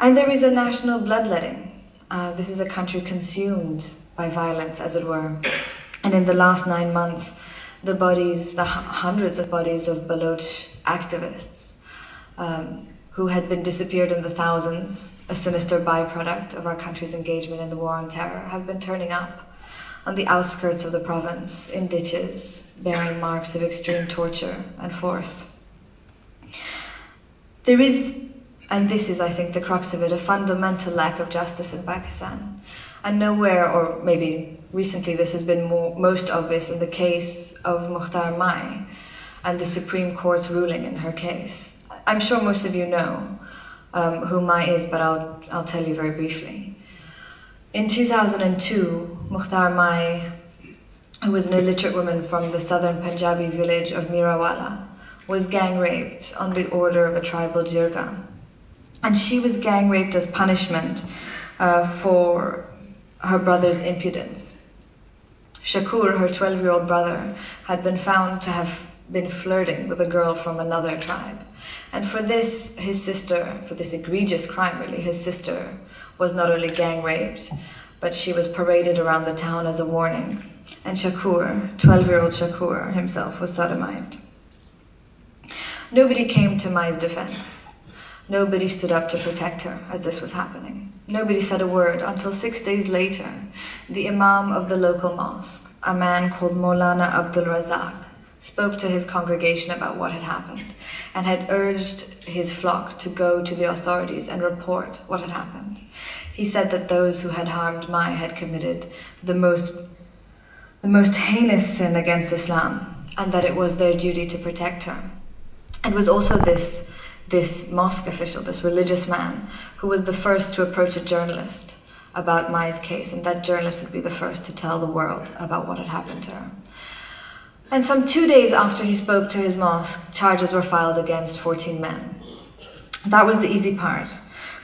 And there is a national bloodletting. This is a country consumed by violence, as it were. And in the last 9 months, the hundreds of bodies of Baloch activists who had been disappeared in the thousands, a sinister byproduct of our country's engagement in the war on terror, have been turning up on the outskirts of the province, in ditches, bearing marks of extreme torture and force. There is, and this is, I think, the crux of it, a fundamental lack of justice in Pakistan. And nowhere, or maybe recently this has been most obvious in the case of Mukhtar Mai and the Supreme Court's ruling in her case. I'm sure most of you know who Mai is, but I'll tell you very briefly. In 2002, Mukhtar Mai, who was an illiterate woman from the southern Punjabi village of Mirawala, was gang raped on the order of a tribal jirga. And she was gang raped as punishment for her brother's impudence. Shakur, her 12-year-old brother, had been found to have been flirting with a girl from another tribe. And for this, for this egregious crime really, his sister was not only gang raped, but she was paraded around the town as a warning. And Shakur, 12-year-old Shakur himself, was sodomized. Nobody came to Mai's defense. Nobody stood up to protect her as this was happening. Nobody said a word until 6 days later, the imam of the local mosque, a man called Maulana Abdul Razak, spoke to his congregation about what had happened and had urged his flock to go to the authorities and report what had happened. He said that those who had harmed Mai had committed the most heinous sin against Islam, and that it was their duty to protect her. It was also this mosque official, this religious man, who was the first to approach a journalist about Mai's case, and that journalist would be the first to tell the world about what had happened to her. And some 2 days after he spoke to his mosque, charges were filed against 14 men. That was the easy part.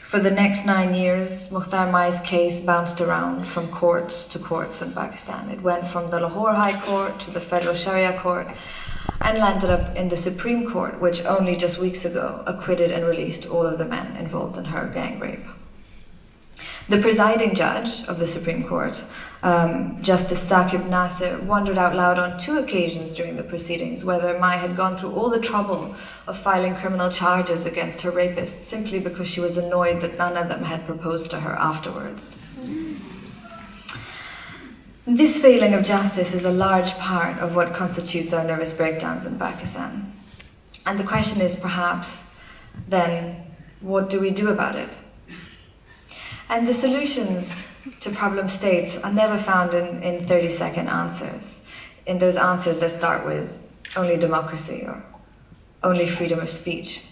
For the next 9 years, Mukhtar Mai's case bounced around from courts to courts in Pakistan. It went from the Lahore High Court to the Federal Sharia Court and landed up in the Supreme Court, which only just weeks ago acquitted and released all of the men involved in her gang rape. The presiding judge of the Supreme Court, Justice Saqib Nasir, wondered out loud on 2 occasions during the proceedings whether Mai had gone through all the trouble of filing criminal charges against her rapists simply because she was annoyed that none of them had proposed to her afterwards. This failing of justice is a large part of what constitutes our nervous breakdowns in Pakistan. And the question is perhaps, then, what do we do about it? And the solutions to problem states are never found in 30-second answers, in those answers that start with only democracy or only freedom of speech.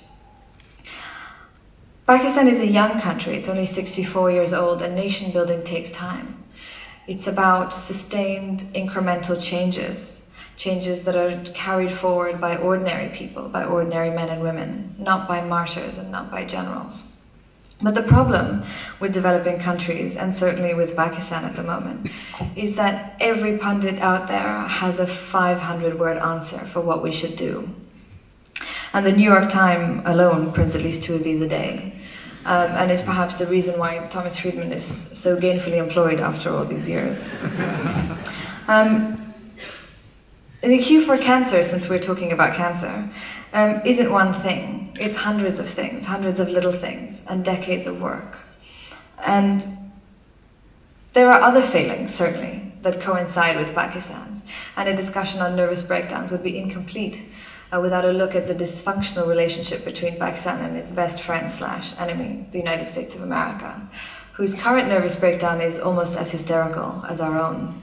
Pakistan is a young country. It's only 64 years old, and nation building takes time. It's about sustained incremental changes, changes that are carried forward by ordinary people, by ordinary men and women, not by martyrs and not by generals. But the problem with developing countries, and certainly with Pakistan at the moment, is that every pundit out there has a 500-word answer for what we should do. And the New York Times alone prints at least 2 of these a day. And is perhaps the reason why Thomas Friedman is so gainfully employed after all these years. The cure for cancer, since we're talking about cancer, isn't one thing. It's hundreds of things, hundreds of little things, and decades of work. And there are other failings, certainly, that coincide with Pakistan's, and a discussion on nervous breakdowns would be incomplete without a look at the dysfunctional relationship between Pakistan and its best friend / enemy, the United States of America, whose current nervous breakdown is almost as hysterical as our own.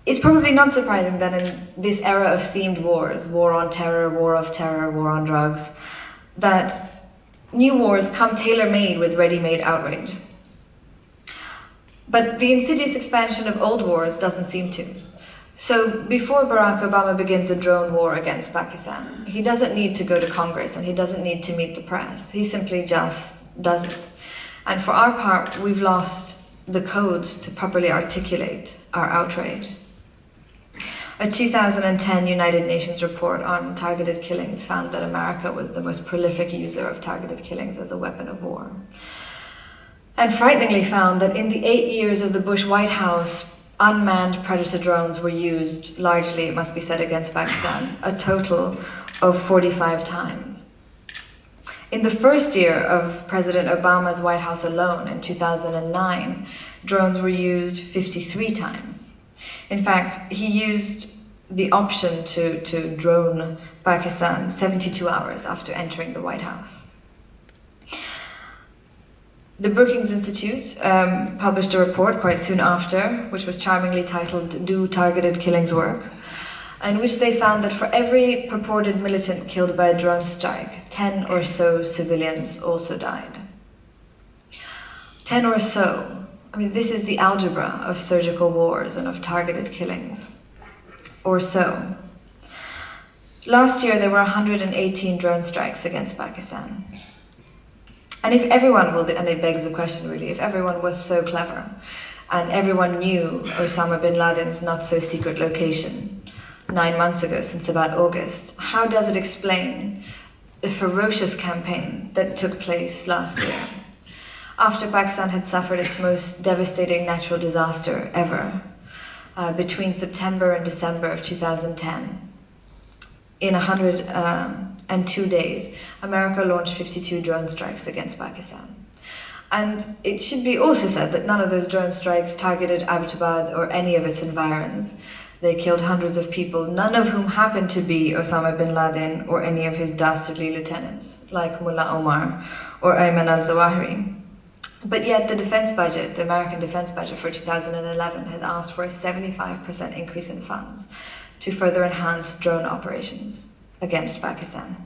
It's probably not surprising that in this era of themed wars, war on terror, war of terror, war on drugs, that new wars come tailor-made with ready-made outrage. But the insidious expansion of old wars doesn't seem to. So before Barack Obama begins a drone war against Pakistan, he doesn't need to go to Congress and he doesn't need to meet the press. He simply just does it. And for our part, we've lost the codes to properly articulate our outrage. A 2010 United Nations report on targeted killings found that America was the most prolific user of targeted killings as a weapon of war. And frighteningly found that in the 8 years of the Bush White House, unmanned predator drones were used, largely, it must be said, against Pakistan, a total of 45 times. In the first year of President Obama's White House alone, in 2009, drones were used 53 times. In fact, he used the option to drone Pakistan 72 hours after entering the White House. The Brookings Institute published a report quite soon after, which was charmingly titled "Do Targeted Killings Work?", in which they found that for every purported militant killed by a drone strike, 10 or so civilians also died. 10 or so. I mean, this is the algebra of surgical wars and of targeted killings. Or so. Last year, there were 118 drone strikes against Pakistan. And if everyone, and it begs the question really, if everyone was so clever, and everyone knew Osama bin Laden's not-so-secret location 9 months ago, since about August, how does it explain the ferocious campaign that took place last year, after Pakistan had suffered its most devastating natural disaster ever, between September and December of 2010? In 102 days, America launched 52 drone strikes against Pakistan. And it should be also said that none of those drone strikes targeted Abbottabad or any of its environs. They killed hundreds of people, none of whom happened to be Osama bin Laden or any of his dastardly lieutenants, like Mullah Omar or Ayman al-Zawahiri. But yet the defense budget, the American defense budget for 2011, has asked for a 75% increase in funds to further enhance drone operations against Pakistan.